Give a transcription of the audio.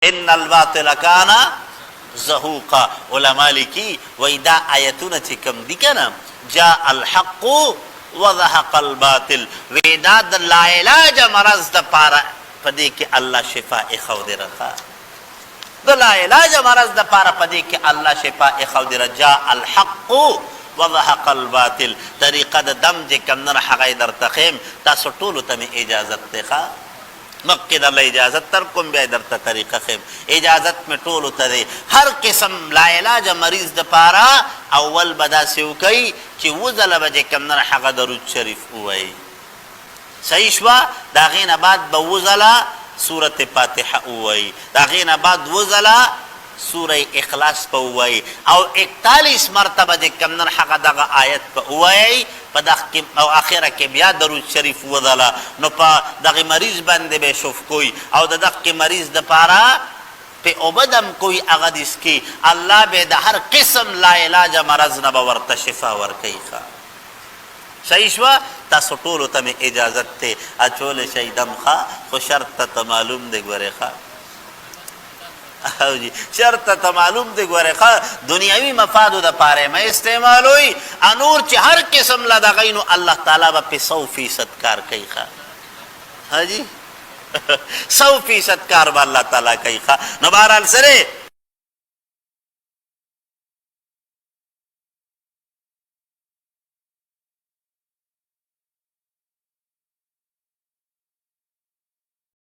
ان الباطل کان زهوقا. علماء لیکي وای دا آیتونه چې کوم دي کنه جاء الحق وزهق الباطل، وی دا د لا علاج مرض د پاره پدې کې الله شفاء خو دې رخا، د لا علاج مرض د پاره پدې کې الله شفاء خو دې. جاء الحق وزهق الباطل طریقه د دم چې کوم نه هغه درته خیم، تاسو ټولو ته اجازت ته مکه در اجازت تر کوم بیا درته طریقه خیم، اجازت میں ټولو ته دی. هر قسم لا علاج مریض د پاره اول بدا سیو کوي چې وزله به کوم نه هغه درود شریف وایي، صحیح شوا. دا غینه بعد به وزله سورۃ فاتحه وایي، دا غینه بعد وزله سورہ اخلاص په وایي، او 41 مرتبه د کوم نه هغه دغه آیت په وایي په دغه او اخره کې بیا درود شریف وزله. نو په دغه مریض باندې به شوف کوي او د دغه مریض د پاره په اوبدم کوئی هغه دس کی الله به د هر قسم لا علاج مرض نه ورته شفا ورکوي. صحیح شوا. تاسو ټولو ته اجازت ته اچول شي دم ښه، خو شرط ته معلوم دی ګورې ښه او جی شرط ته معلوم دی ګورې ښه دنیاوي مفادو د پاره مې استعمالوي، انور چې هر قسم لا دغه نو الله تعالی به په 100% کار کوي ښه ها جی 100% کار به الله تعالی کوي ښه. نو بهرحال سره